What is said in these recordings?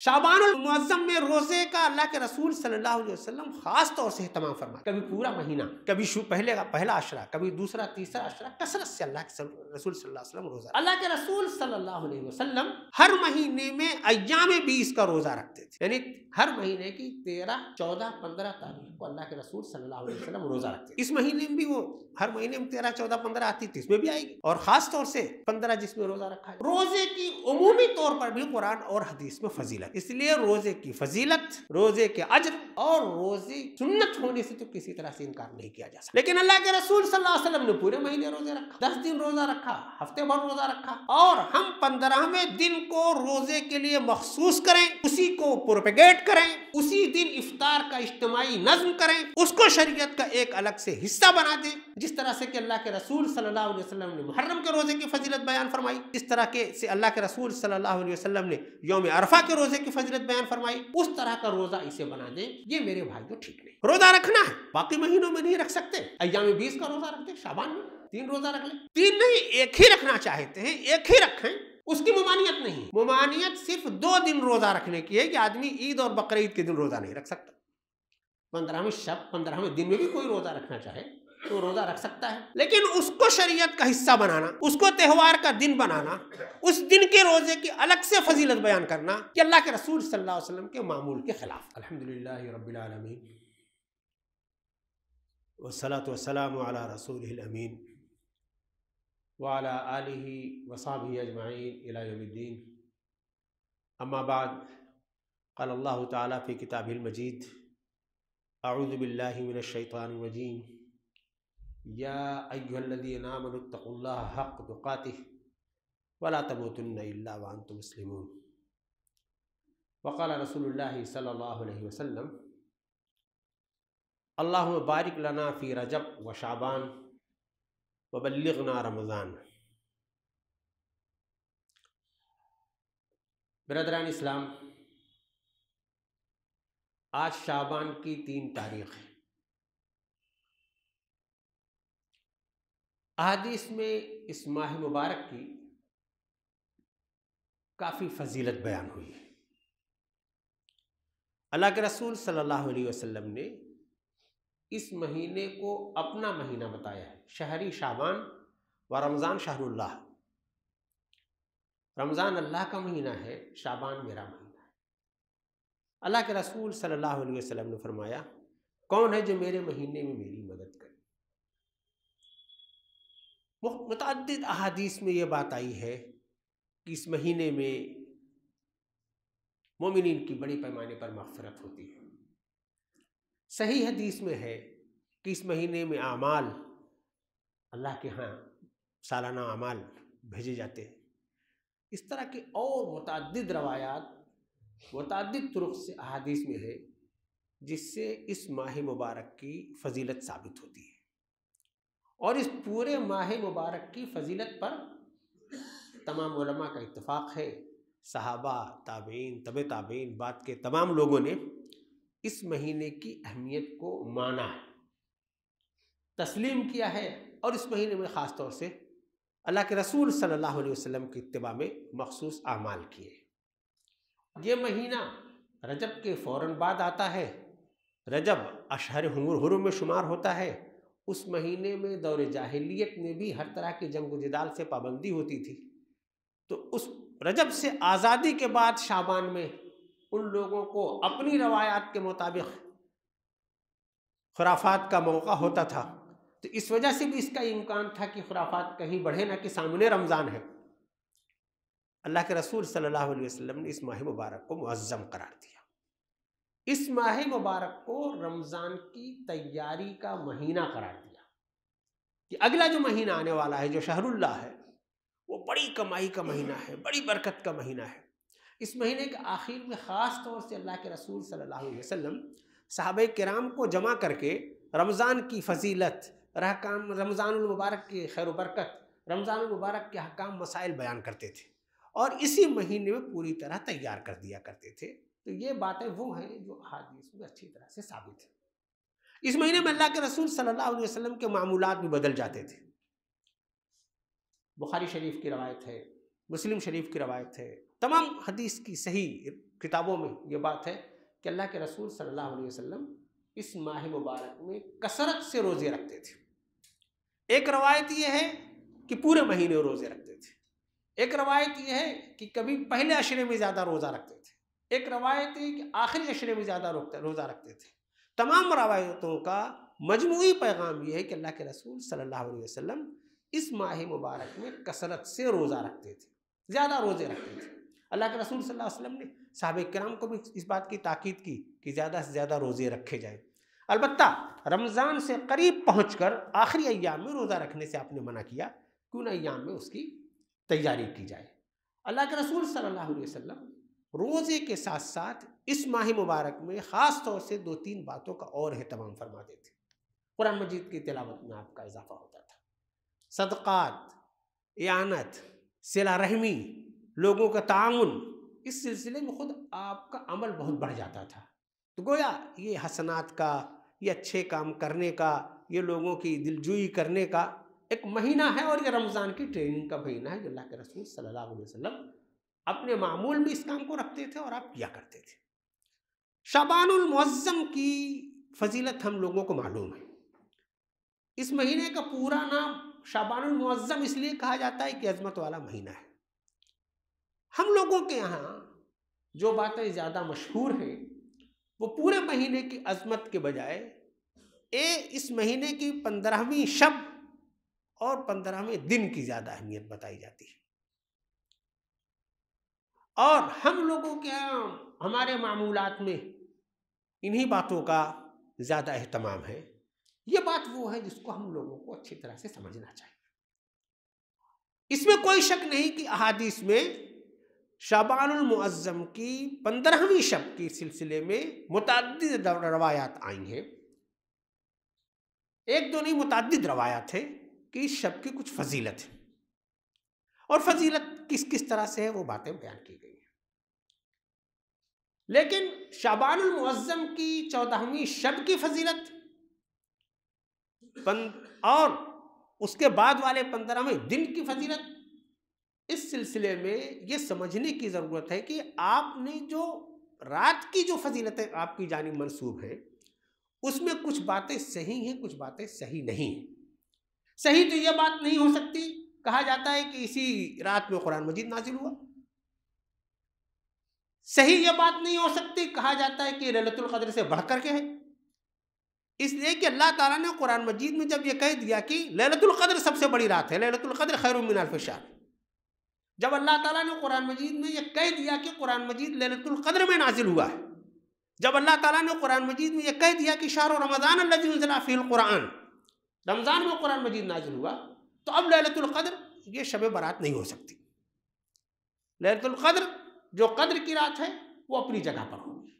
शाबानुल मुअज्जम में रोजे का अल्लाह के रसूल सल्लल्लाहु अलैहि वसल्लम खास तौर से इत्माम फरमाए। कभी पूरा महीना, कभी पहले का पहला अशरा, कभी दूसरा तीसरा अशरा, कसरत से अल्लाह के रसूल सल्लल्लाहु अलैहि वसल्लम रोजा। अल्लाह के रसूल सल्लल्लाहु अलैहि वसल्लम हर महीने में अय्याम 20 का रोजा रखते थे, यानी हर महीने की 13, 14, 15 तारीख को अल्लाह के रसूल सल्लल्लाहु अलैहि वसल्लम रोजा रखते थे। इस महीने में भी वो हर महीने में 13, 14, 15 आती थी, इसमें भी आएगी, और खास तौर से 15 जिसमें रोजा रखा है। रोजे की उमूमी तौर पर भी कुरान और हदीस में फजीलत, इसलिए रोजे की फजीलत, रोजे के अज्र और रोजे सुन्नत होने से तो किसी तरह से इनकार नहीं किया जा सकता। लेकिन अल्लाह के रसूल सल्लल्लाहु अलैहि वसल्लम ने पूरे महीने रोजे रखा, 10 दिन रोजा रखा, हफ्ते भर रोजा रखा, और हम 15वें दिन को रोजे के लिए मखसूस करें, उसी को प्रोपेगेट करें, उसी दिन इफ्तार का इज्तिमाई नज्म करें, उसको शरीयत का एक अलग से हिस्सा बना दें। जिस तरह से कि अल्लाह के रसूल सल्लल्लाहु अलैहि वसल्लम ने मुहर्रम के रोजे की फजीलत बयान फरमाई, इस तरह के से अल्लाह के रसूल सल्लल्लाहु अलैहि वसल्लम ने यौम अरफा के रोजे की फजीलत बयान फरमाई, उस तरह का रोजा इसे बना दें। ये मेरे भाइयों ठीक नहीं, रोजा रखना है, बाकी महीनों में नहीं रख सकते। अय्याम 20 का रोजा रखते, शाबान में 3 रोजा रख ले, 3 नहीं, एक ही रखना चाहते हैं, एक ही रखें, उसकी मुमानियत नहीं। मुमानियत सिर्फ 2 दिन रोजा रखने की है कि आदमी ईद और बकरीद के दिन रोजा नहीं रख सकता। 15वें दिन में भी कोई रोजा रखना चाहे तो रोजा रख सकता है, लेकिन उसको शरीयत का हिस्सा बनाना, उसको त्योहार का दिन बनाना, उस दिन के रोजे की अलग से फजीलत बयान करना, कि अल्लाह के रसूल सल्लल्लाहु अलैहि वसल्लम के मामूल के खिलाफ। अल्हम्दुलिल्लाहि रब्बिल आलमीन वस्सलातु वस्सलामु अला रसूलिहिल अमीन व अला आलिहि व सहबिहि अजमईन इला यौमिद्दीन। अम्मा बाद, क़ाल अल्लाहु तआला फ़ी किताबिहिल मजीद, अऊज़ु बिल्लाहि मिनश शैतानिर रजीम, या अय्युहल्लज़ीना आमनुत्तक़ुल्लाह हक़्क़ तुक़ातिह वला तमूतुन्ना इल्ला व अंतुम मुस्लिमून। वक़ाल रसूलुल्लाह सल्लल्लाहु अलैहि वसल्लम, अल्लाहुम्मा बारिक लना फ़ी रजब व शाबान व बल्लिग़ना रमज़ान। बिरादरान इस्लाम, आज शाबान की 3 तारीख़ है। अहादीस में इस माह मुबारक की काफ़ी फजीलत बयान हुई है। अल्लाह के रसूल सल्लल्लाहु अलैहि वसल्लम ने इस महीने को अपना महीना बताया है, शहरी शाबान व रमज़ान शहरुल्लाह। रमज़ान अल्लाह का महीना है, शाबान मेरा महीना है। अल्लाह के रसूल सल्लल्लाहु अलैहि वसल्लम ने फरमाया, कौन है जो मेरे महीने में मेरी मदद करे। मुतअद्दिद अहादीस में ये बात आई है कि इस महीने में मोमिनीन की बड़ी पैमाने पर मग़फ़िरत होती है। सही हदीस में है कि इस महीने में आमाल, अल्लाह के यहाँ सालाना आमाल भेजे जाते हैं। इस तरह के और मुतअद्दिद रवायात, मुतअद्दिद तुरुक़ से अहादीस में है, जिससे इस माह मुबारक की फ़जीलत साबित होती है। और इस पूरे माह मुबारक की फ़जीलत पर तमाम उलमा का इत्तिफ़ाक़ है। सहाबा, ताबईन, तबे ताबईन, बाद के तमाम लोगों ने इस महीने की अहमियत को माना है, तस्लीम किया है, और इस महीने में ख़ास तौर से अल्लाह के रसूल सल्लल्लाहु अलैहि वसल्लम की इत्तिबा में मखसूस आमाल किए। ये महीना रजब के फ़ौरन बाद आता है। रजब अशहर हुर्रुम में शुमार होता है। उस महीने में दौर जाहिलियत में भी हर तरह की जंग व जिदाल से पाबंदी होती थी। तो उस रजब से आज़ादी के बाद शाबान में उन लोगों को अपनी रवायात के मुताबिक खुराफात का मौका होता था, तो इस वजह से भी इसका इम्कान था कि खुराफात कहीं बढ़े ना, कि सामने रमज़ान है। अल्लाह के रसूल सल्लल्लाहु अलैहि वसल्लम ने इस माह मुबारक को मुअज़्ज़म करार दिया। इस माह मुबारक को रमज़ान की तैयारी का महीना करार दिया कि अगला जो महीना आने वाला है, जो शहरुल्लाह है, वो बड़ी कमाई का महीना है, बड़ी बरकत का महीना है। इस महीने के आखिर में ख़ास तौर से अल्लाह के रसूल सल्लल्लाहु अलैहि वसल्लम सहाबे किराम को जमा करके रमज़ान की फ़जीलत, रमज़ानुल मुबारक की खैर बरकत, रमज़ानुल मुबारक के अहकाम मसाइल बयान करते थे, और इसी महीने में पूरी तरह तैयार कर दिया करते थे। तो ये बातें वो हैं जो अहादीस में अच्छी तरह से साबित है। इस महीने में अल्लाह के रसूल सल्लल्लाहु अलैहि वसल्लम के मामूलात भी बदल जाते थे। बुखारी शरीफ की रवायत है, मुस्लिम शरीफ की रवायत है, तमाम हदीस की सही किताबों में ये बात है कि अल्लाह के रसूल सल्लल्लाहु अलैहि वसल्लम इस माह मुबारक में कसरत से रोज़े रखते थे। एक रवायत ये है कि पूरे महीने रोज़े रखते थे, एक रवायत ये है कि कभी पहले अशरे में ज़्यादा रोज़ा रखते थे, एक रवायत है कि आखिरी अशरे में ज़्यादा रोज़ा रखते थे। तमाम रवायतों का मजमूई पैगाम ये है कि अल्लाह के रसूल सल्लल्लाहु अलैहि वसल्लम इस माह मुबारक में कसरत से रोज़ा रखते थे, ज़्यादा रोज़े रखते थे। अल्लाह के रसूल सल्लल्लाहु अलैहि वसल्लम ने सहाबे किराम को भी इस बात की ताकीद की कि ज़्यादा से ज़्यादा रोज़े रखे जाएँ। अलबत्ता रमज़ान से करीब पहुँचकर आखिरी अय्याम में रोज़ा रखने से आपने मना किया कि उन अय्याम में उसकी तैयारी की जाए। अल्लाह के रसूल सल्लल्लाहु अलैहि वसल्लम रोज़े के साथ साथ इस माह मुबारक में ख़ास तौर से 2-3 बातों का और अहतमाम फरमाते थे। कुरान मजीद की तिलावत में आपका इजाफा होता था, सदक़ात, इयानत, सिला रहमी, लोगों का ताउन, इस सिलसिले में खुद आपका अमल बहुत बढ़ जाता था। तो गोया ये हसनात का, ये अच्छे काम करने का, ये लोगों की दिलजोई करने का एक महीना है और ये रमज़ान की ट्रेनिंग का महीना है जो अल्लाह के रसूल सल्लल्लाहु अलैहि वसल्लम अपने मामूल में इस काम को रखते थे और आप किया करते थे। शाबानुल मुअज़्ज़म की फजीलत हम लोगों को मालूम है। इस महीने का पूरा नाम शाबानुल मुअज़्ज़म इसलिए कहा जाता है कि अज़मत वाला महीना है। हम लोगों के यहाँ जो बातें ज़्यादा मशहूर हैं वो पूरे महीने की अज़मत के बजाय इस महीने की 15वीं शब और 15वें दिन की ज़्यादा अहमियत बताई जाती है। और हम लोगों के यहाँ हमारे मामूलात में इन्हीं बातों का ज़्यादा एहतमाम है। ये बात वो है जिसको हम लोगों को अच्छी तरह से समझना चाहिए। इसमें कोई शक नहीं कि अहादीस में शाबानुल मुअज़्ज़म की 15वीं शब के सिलसिले में मुतअद्दिद रवायात आई हैं। एक दो नहीं, मुतअद्दिद रवायात है कि इस शब की कुछ फजीलत है और फजीलत किस किस तरह से है वो बातें बयान की गई हैं। लेकिन शाबानुल मुअज़्ज़म की 14वीं शब की फजीलत और उसके बाद वाले 15वें दिन की फजीलत, इस सिलसिले में ये समझने की ज़रूरत है कि आपने जो रात की जो फजीलतें आपकी जानिब मंसूब हैं उसमें कुछ बातें सही हैं, कुछ बातें सही नहीं हैं। सही तो यह बात नहीं हो सकती, कहा जाता है कि इसी रात में कुरान मजीद नाजिल हुआ। सही यह बात नहीं हो सकती, कहा जाता है कि लैलतुल क़द्र से बढ़कर के है। इसलिए कि अल्लाह ताला ने कुरान मजीद में जब यह कह दिया कि लैलतुल क़द्र सबसे बड़ी रात है, लैलतुल क़द्र खैरुम मिन अल्फ़ि शहर, जब अल्लाह ताला ने कुरान मजीद में यह कह दिया कि कुरान मजीद लैलतुल क़द्र में नाजिल हुआ है, जब अल्लाह ताला ने कुरान मजीद में यह कह दिया कि शहर रमज़ान अल्लज़ी उन्ज़िला फ़ीहिल कुरान, रमज़ान में कुरान मजीद नाजिल हुआ, तो अब लैलतुल क़द्र ये शब बारात नहीं हो सकती। लैलतुल क़द्र जो क़द्र की रात है वो अपनी जगह पर होगी।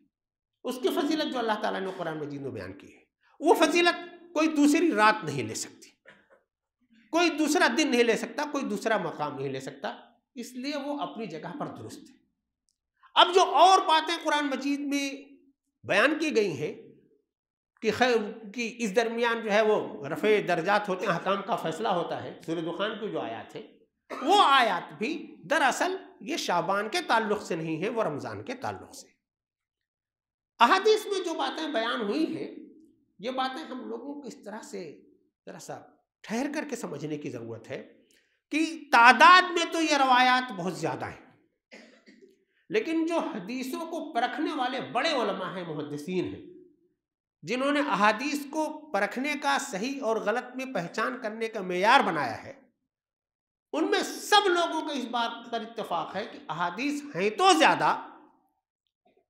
उसकी फजीलत जो अल्लाह ताला ने कुरान मजीद में बयान की है वो फजीलत कोई दूसरी रात नहीं ले सकती, कोई दूसरा दिन नहीं ले सकता, कोई दूसरा मकाम नहीं ले सकता, इसलिए वो अपनी जगह पर दुरुस्त है। अब जो और बातें कुरान मजीद में बयान की गई हैं कि इस दरमियान जो है वो रफ़े दर्जात होते हैं, अहकाम का फैसला होता है, सूरह दुखान की जो आयत है वो आयत भी दरअसल ये शाबान के ताल्लुक़ से नहीं है, वो रमज़ान के ताल्लुक़ से। अहादीस में जो बातें बयान हुई हैं ये बातें हम लोगों को इस तरह से ज़रा सा ठहर करके समझने की ज़रूरत है कि तादाद में तो ये रवायात बहुत ज़्यादा हैं, लेकिन जो हदीसों को परखने वाले बड़े उलमा हैं, मुहद्दिसीन हैं, जिन्होंने अहादीस को परखने का सही और गलत में पहचान करने का मेयार बनाया है, उनमें सब लोगों का इस बात पर इत्तेफाक है कि अहादीस हैं तो ज़्यादा,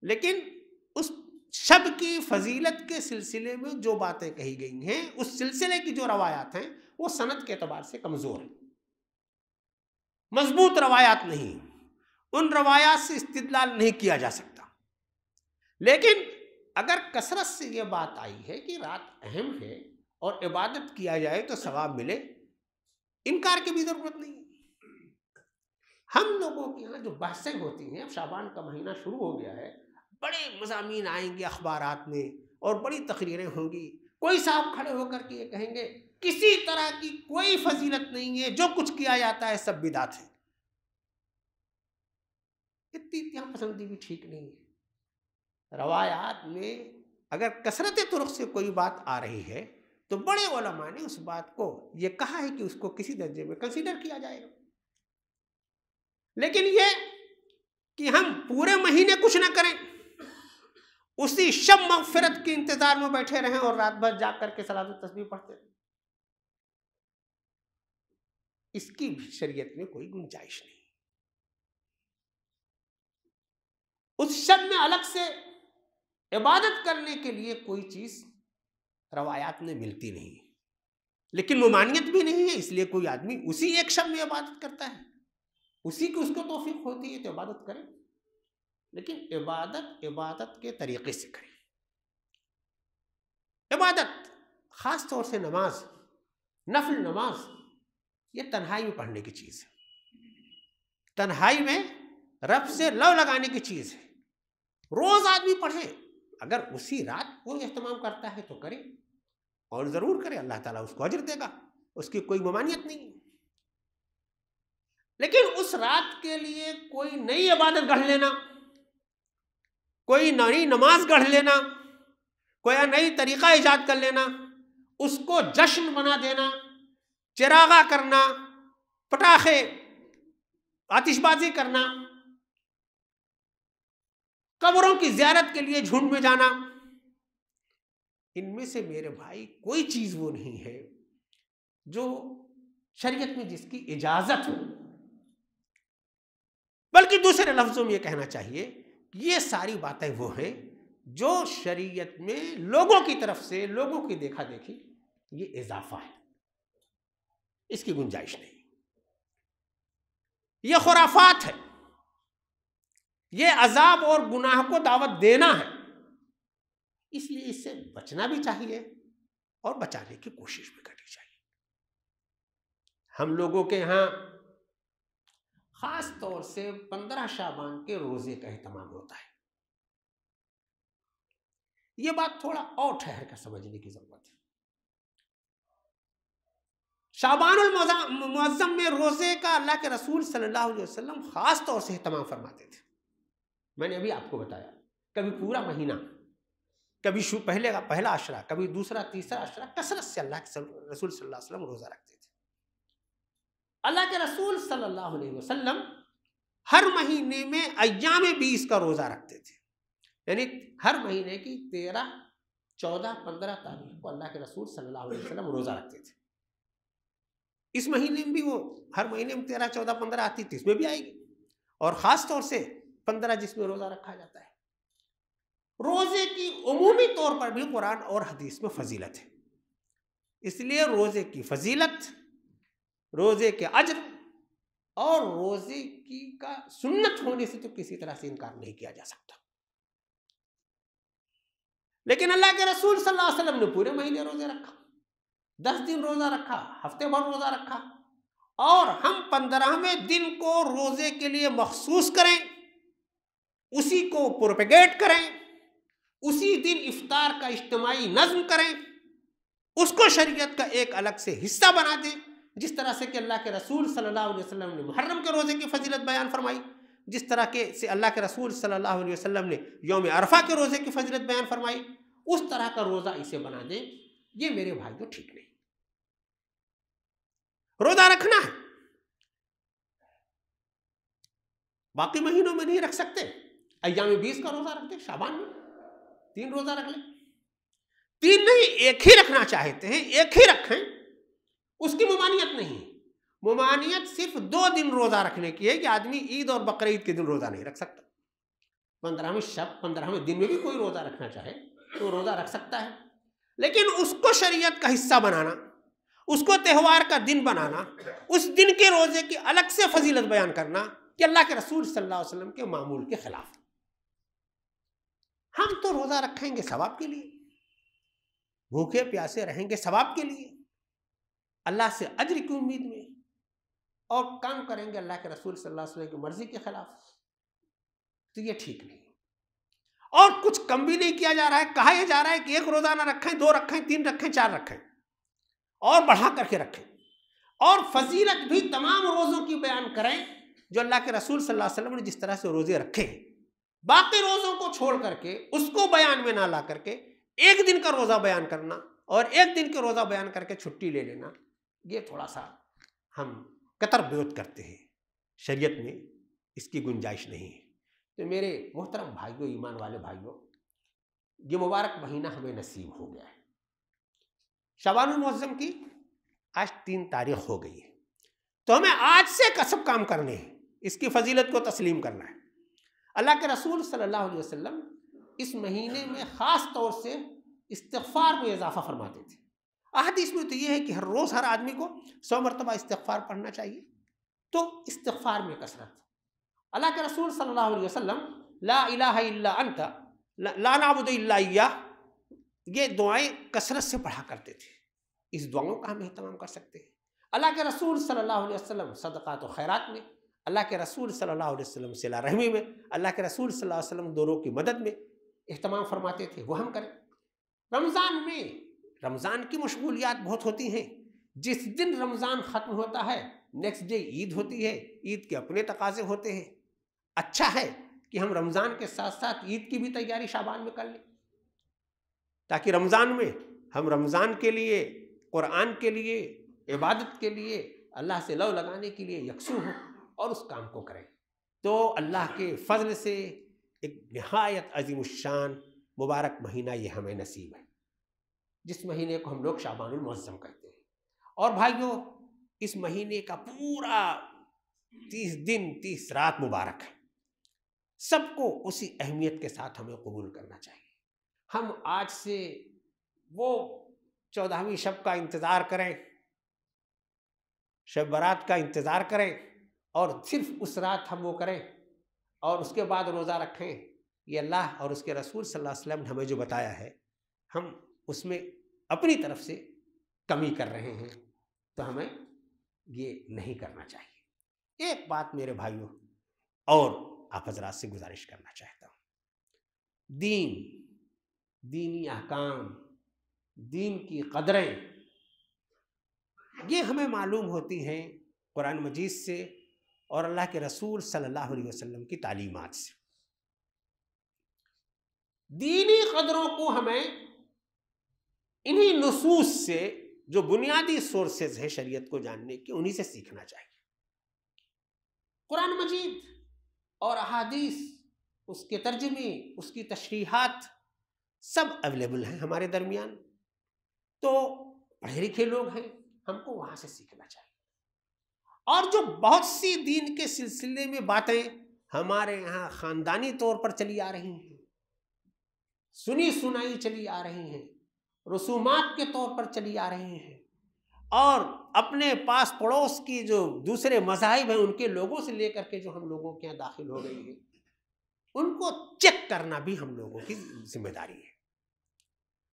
लेकिन उस शब की फजीलत के सिलसिले में जो बातें कही गई हैं उस सिलसिले की जो रवायात हैं वो सनद के एतबार से कमज़ोर है, मजबूत रवायात नहीं, उन रवायात से इस्तिदलाल नहीं किया जा सकता। लेकिन अगर कसरत से ये बात आई है कि रात अहम है और इबादत किया जाए तो सवाब मिले, इनकार की भी ज़रूरत नहीं। हम लोगों के यहाँ जो बहसें होती हैं, अब शाबान का महीना शुरू हो गया है, बड़े मज़ामीन आएंगे अखबारात में और बड़ी तकरीरें होंगी, कोई साहब खड़े होकर के ये कहेंगे किसी तरह की कोई फजीलत नहीं है, जो कुछ किया जाता है सब बिदात है। इतनी इत्याम पसंदी भी ठीक नहीं है। रवायात में अगर कसरत तुरुक से कोई बात आ रही है तो बड़े उलमा ने उस बात को ये कहा है कि उसको किसी दर्जे में कंसीडर किया जाएगा। लेकिन ये कि हम पूरे महीने कुछ ना करें, उसी शब मगफिरत के इंतजार में बैठे रहें और रात भर जाग करके सलात तस्बीह पढ़ते रहें, इसकी भी शरीयत में कोई गुंजाइश नहीं। उस शब में अलग से इबादत करने के लिए कोई चीज रवायात में मिलती नहीं, लेकिन मुमानियत भी नहीं है, इसलिए कोई आदमी उसी एक शब में इबादत करता है, उसी की उसको तौफीक होती है तो इबादत करे, लेकिन इबादत के तरीके से करे। इबादत खास तौर से नमाज, नफल नमाज, ये तन्हाई में पढ़ने की चीज है, तन्हाई में रब से लव लगाने की चीज है। रोज आदमी पढ़े, अगर उसी रात वो एहतमाम करता है तो करे, और जरूर करे, अल्लाह ताला उसको अजर देगा, उसकी कोई ममानियत नहीं। लेकिन उस रात के लिए कोई नई इबादत गढ़ लेना, कोई नई नमाज गढ़ लेना, कोई नई तरीका ईजाद कर लेना, उसको जश्न बना देना, चिरागा करना, पटाखे आतिशबाजी करना, कब्रों की जियारत के लिए झुंड में जाना, इनमें से मेरे भाई कोई चीज वो नहीं है जो शरीयत में जिसकी इजाजत हो। बल्कि दूसरे लफ्जों में यह कहना चाहिए ये सारी बातें वो हैं जो शरीयत में लोगों की तरफ से, लोगों की देखा देखी, ये इजाफा है, इसकी गुंजाइश नहीं, ये खुराफात है, ये अजाब और गुनाह को दावत देना है, इसलिए इससे बचना भी चाहिए और बचाने की कोशिश भी करनी चाहिए। हम लोगों के यहाँ खास तौर से 15 शाबान के रोजे का एहतमाम होता है। ये बात थोड़ा और ठहर कर समझने की जरूरत है। शाबानुल मुअज्जम में रोजे का अल्लाह के रसूल सल्लल्लाहु अलैहि वसल्लम खास तौर से एहतमाम फरमाते थे। मैंने अभी आपको बताया, कभी पूरा महीना, कभी पहला अशरा, कभी दूसरा तीसरा अशरा, कसरत से अल्लाह के रसूल सल्लल्लाहु अलैहि वसल्लम रोजा रखते थे। अल्लाह के रसूल सल्लल्लाहु अलैहि वसल्लम हर महीने में अय्याम 20 का रोजा रखते थे, यानी हर महीने की 13, 14, 15 तारीख को अल्लाह के रसूल सल्लल्लाहु अलैहि वसल्लम रोजा रखते थे। इस महीने में भी वो हर महीने में 13, 14, 15 आती थी, इसमें भी आएगी, और खास तौर से 15 जिसमें रोजा रखा जाता है। रोजे की उमूमी तौर पर भी कुरान और हदीस में फजीलत है, इसलिए रोजे की फजीलत, रोजे के अज्र और रोजे की का सुन्नत होने से तो किसी तरह से इनकार नहीं किया जा सकता। लेकिन अल्लाह के रसूल सल्लल्लाहु अलैहि वसल्लम ने पूरे महीने रोजे रखा, 10 दिन रोजा रखा, हफ्ते भर रोजा रखा, और हम 15वें दिन को रोजे के लिए मखसूस करें, उसी को प्रोपेगेट करें, उसी दिन इफ्तार का इज्तिमाई नज्म करें, उसको शरीयत का एक अलग से हिस्सा बना दें, जिस तरह से कि अल्लाह के रसूल सल्लल्लाहु अलैहि वसल्लम ने मुहर्रम के रोजे की फजीलत बयान फरमाई, जिस तरह के से अल्लाह के रसूल सल्लल्लाहु अलैहि वसल्लम ने यौम अरफा के रोजे की फजीलत बयान फरमाई, उस तरह का रोजा इसे बना दें। ये मेरे भाइयों ठीक नहीं। रोजा रखना है, बाकी महीनों में नहीं रख सकते, अय्याम 20 का रोजा रखते, शाबान में 3 रोजा रख लें, 3 नहीं, एक ही रखना चाहते हैं, एक ही रखें, उसकी मुमानियत नहीं। मुमानियत सिर्फ 2 दिन रोजा रखने की है कि आदमी ईद और बकरीद के दिन रोजा नहीं रख सकता। 15वें दिन में भी कोई रोजा रखना चाहे तो रोजा रख सकता है, लेकिन उसको शरीयत का हिस्सा बनाना, उसको त्योहार का दिन बनाना, उस दिन के रोजे की अलग से फजीलत बयान करना कि अल्लाह के रसूल सल्लल्लाहु अलैहि वसल्लम के मामूल के खिलाफ। हम तो रोजा रखेंगे सवाब के लिए, भूखे प्यासे रहेंगे सवाब के लिए, अल्लाह से अज्र की उम्मीद में, और काम करेंगे अल्लाह के रसूल सल्लल्लाहु अलैहि वसल्लम की मर्जी के खिलाफ, तो ये ठीक नहीं। और कुछ कम भी नहीं किया जा रहा है, कहा यह जा रहा है कि 1 रोजा ना रखें, 2 रखें, 3 रखें, 4 रखें, और बढ़ा करके रखें, और फजीलत भी तमाम रोजों की बयान करें, जो अल्लाह के रसूल सल्लल्लाहु अलैहि वसल्लम ने जिस तरह से रोजे रखे हैं, बाकी रोजों को छोड़ करके उसको बयान में ना ला करके एक दिन का रोजा बयान करना और एक दिन के रोजा बयान करके छुट्टी ले लेना, ये थोड़ा सा हम कतर विरोध करते हैं। शरीयत में इसकी गुंजाइश नहीं है। तो मेरे मोहतरम भाइयों, ईमान वाले भाइयों, ये मुबारक महीना हमें नसीब हो गया है। शबानुल मुअज़्ज़म की आज 3 तारीख हो गई है, तो हमें आज से कसब काम करने हैं, इसकी फजीलत को तस्लीम करना है। अल्लाह के रसूल सल्लल्लाहु अलैहि वसल्लम इस महीने में ख़ास तौर से इस्तिग़फ़ार में इजाफ़ा फरमाते थे। अहदीस में तो ये है कि हर रोज़ हर आदमी को 100 मरतबा इस्तिग़फ़ार पढ़ना चाहिए। तो इस्तिग़फ़ार में कसरत। अल्लाह के रसूल सल्लल्लाहु अलैहि वसल्लम ला इलाहा इल्ला अंता ला नाबुदु इल्ला इय्याह, ये दुआएं कसरत से पढ़ा करते थे। इस दुआओं का हम एहतमाम कर सकते हैं। अल्लाह के रसूल सल्लल्लाहु अलैहि वसल्लम सदक़ात व खैरात में, अल्लाह के रसूल सल्लल्लाहु अलैहि वसल्लम सिला रहमी में, अल्लाह के रसूल सल्लल्लाहु अलैहि वसल्लम दोनों की मदद में एहतमाम फरमाते थे, वो हम करें। रमज़ान में रमज़ान की मशगूलियात बहुत होती हैं। जिस दिन रमज़ान ख़त्म होता है नेक्स्ट डे ईद होती है, ईद के अपने तकाज़े होते हैं। अच्छा है कि हम रमज़ान के साथ साथ ईद की भी तैयारी शाबान में कर लें, ताकि रमज़ान में हम रमज़ान के लिए, कुरान के लिए, इबादत के लिए, अल्लाह से लव लगाने के लिए यकसू हों और उस काम को करें। तो अल्लाह के फजल से एक निहायत अज़ीमुश्शान मुबारक महीना ये हमें नसीब है, जिस महीने को हम लोग शाबानुल मुअज़्ज़म कहते हैं। और भाइयों, इस महीने का पूरा 30 दिन 30 रात मुबारक है। सबको उसी अहमियत के साथ हमें कबूल करना चाहिए। हम आज से वो 14वीं शब का इंतज़ार करें, शब बारात का इंतज़ार करें और सिर्फ उस रात हम वो करें और उसके बाद रोज़ा रखें, ये अल्लाह और उसके रसूल सल्लल्लाहु अलैहि वसल्लम ने हमें जो बताया है, हम उसमें अपनी तरफ से कमी कर रहे हैं, तो हमें ये नहीं करना चाहिए। एक बात मेरे भाइयों और आप हज़रात से गुजारिश करना चाहता हूँ, दीनी अहकाम, दीन की कदरें, ये हमें मालूम होती हैं कुरान मजीद से और अल्लाह के रसूल सल्लल्लाहु अलैहि वसल्लम की तालीमात से। दीनी कदरों को हमें इन्हीं नुसूस से, जो बुनियादी सोर्सेज है शरीयत को जानने के, उन्हीं से सीखना चाहिए। कुरान मजीद और अहादीस, उसके तर्जुमे, उसकी तशरीहात सब अवेलेबल हैं हमारे दरमियान। तो पढ़े लिखे लोग हैं, हमको वहाँ से सीखना चाहिए। और जो बहुत सी दीन के सिलसिले में बातें हमारे यहाँ ख़ानदानी तौर पर चली आ रही हैं, सुनी सुनाई चली आ रही हैं, रसूमात के तौर पर चली आ रही हैं, और अपने पास पड़ोस की जो दूसरे मज़ाहिब हैं उनके लोगों से लेकर के जो हम लोगों के यहाँ दाखिल हो गई है, उनको चेक करना भी हम लोगों की जिम्मेदारी है।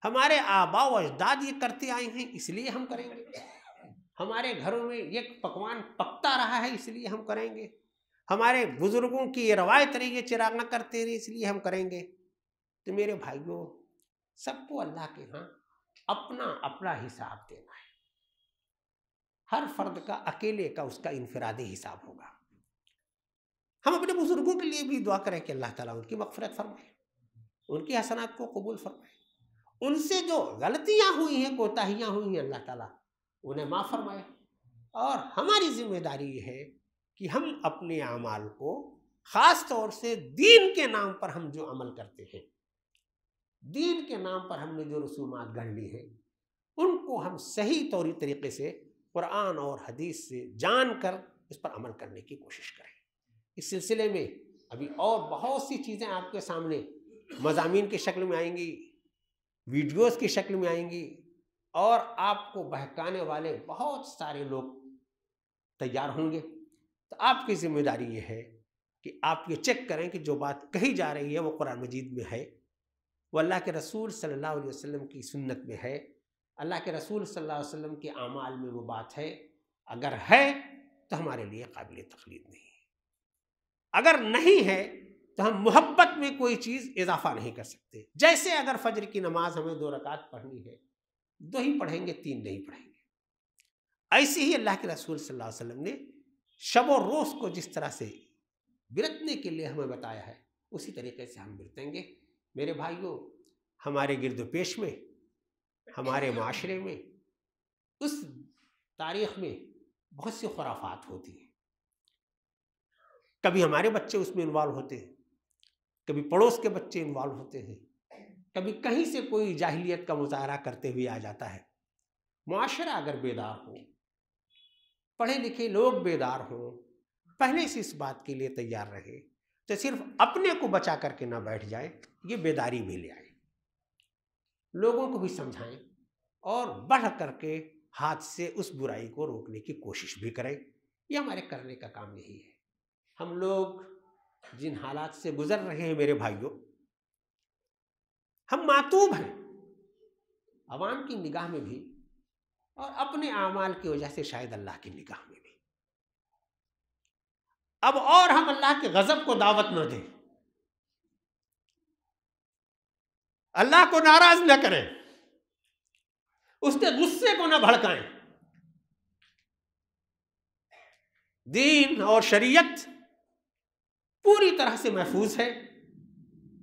हमारे आबा व अजदाद ये करते आए हैं, इसलिए हम करेंगे। हमारे घरों में ये पकवान पकता रहा है, इसलिए हम करेंगे। हमारे बुजुर्गों की ये रवायत रही है चिराग न करते रहे, इसलिए हम करेंगे। तो मेरे भाइयों, सबको अल्लाह के यहाँ अपना अपना हिसाब देना है। हर फर्द का अकेले का उसका इनफरादी हिसाब होगा। हम अपने बुजुर्गों के लिए भी दुआ करें कि अल्लाह ताला उनकी मग़फ़िरत फरमाए, उनकी हसनात को कबूल फरमाए। उनसे जो गलतियाँ हुई हैं, कोताहियाँ हुई हैं, अल्लाह ताला उन्हें माफ़ फरमाए। और हमारी जिम्मेदारी ये है कि हम अपने अमाल को, ख़ास तौर से दीन के नाम पर हम जो अमल करते हैं, दीन के नाम पर हमने जो रसूमात गढ़ ली हैं, उनको हम सही तरीके से कुरान और हदीस से जानकर उस पर अमल करने की कोशिश करें। इस सिलसिले में अभी और बहुत सी चीज़ें आपके सामने मज़ामीन की शक्ल में आएंगी, वीडियोस की शक्ल में आएंगी, और आपको बहकाने वाले बहुत सारे लोग तैयार होंगे। तो आपकी ज़िम्मेदारी ये है कि आप ये चेक करें कि जो बात कही जा रही है वो कुरान मजीद में है, वो अल्लाह के रसूल सल्लल्लाहु अलैहि वसल्लम की सुन्नत में है, अल्लाह के रसूल सल्लल्लाहु अलैहि वसल्लम के आमाल में वो बात है। अगर है तो हमारे लिए काबिल तक़लीद नहीं है, अगर नहीं है तो हम मोहब्बत में कोई चीज़ इजाफा नहीं कर सकते। जैसे अगर फजर की नमाज हमें 2 रकात पढ़नी है, 2 ही पढ़ेंगे, 3 नहीं पढ़ेंगे। ऐसे ही अल्लाह के रसूल सल्लल्लाहु अलैहि वसल्लम ने शब और रोज़ को जिस तरह से बिरतने के लिए हमें बताया है, उसी तरीके से हम बिरतेंगे। मेरे भाइयों, हमारे गिरदोपेश में, हमारे माशरे में, उस तारीख़ में बहुत सी खुराफात होती हैं। कभी हमारे बच्चे उसमें इन्वॉल्व होते हैं, कभी पड़ोस के बच्चे इन्वॉल्व होते हैं, कभी कहीं से कोई जाहिलियत का मुजाहरा करते हुए आ जाता है। मुआशरा अगर बेदार हो, पढ़े लिखे लोग बेदार हों, पहले से इस बात के लिए तैयार रहे, तो सिर्फ अपने को बचा करके ना बैठ जाए, ये बेदारी भी ले आए, लोगों को भी समझाएं और बढ़ करके हाथ से उस बुराई को रोकने की कोशिश भी करें। ये हमारे करने का काम यही है। हम लोग जिन हालात से गुजर रहे हैं मेरे भाइयों, हम मातूब हैं अवाम की निगाह में भी और अपने आमाल की वजह से शायद अल्लाह की निगाह में भी। अब और हम अल्लाह के गजब को दावत न दें, अल्लाह को नाराज न करें, उसके गुस्से को न भड़काएं। दीन और शरीयत पूरी तरह से महफूज है,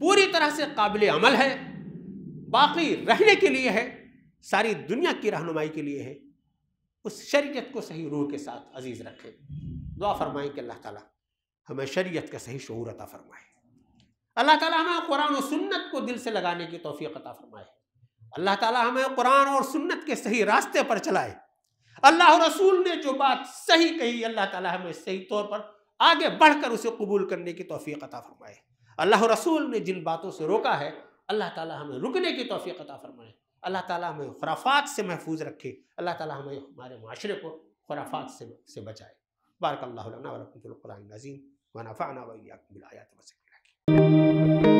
पूरी तरह से काबिल अमल है, बाकी रहने के लिए है, सारी दुनिया की रहनुमाई के लिए है। उस शरीयत को सही रूह के साथ अजीज रखें। दुआ फरमाएं कि अल्लाह ताला हमें शरीयत का सही शऊर अता फरमाए। अल्लाह ताला हमें कुरान और सुन्नत को दिल से लगाने की तौफीक अता फरमाए। अल्लाह ताला हमें कुरान और सुन्नत के सही रास्ते पर चलाए। अल्लाह और रसूल ने जो बात सही कही, अल्लाह ताला हमें सही तौर पर आगे बढ़कर उसे कबूल करने की तौफीक अता फरमाए। अल्लाह और रसूल ने जिन बातों से रोका है, अल्लाह ताला हमें रुकने की तौफीक अता फरमाए। अल्लाह ताला हमें खुराफात से महफूज रखे। अल्लाह ताला हमें हमारे माशरे को खुराफात से बचाए। बारकल्लाहु लना व लकुम फिल कुरानिल अज़ीम व नफ़अना व इय्याकुम बिल आयाति व ज़िक्रिल हकीम।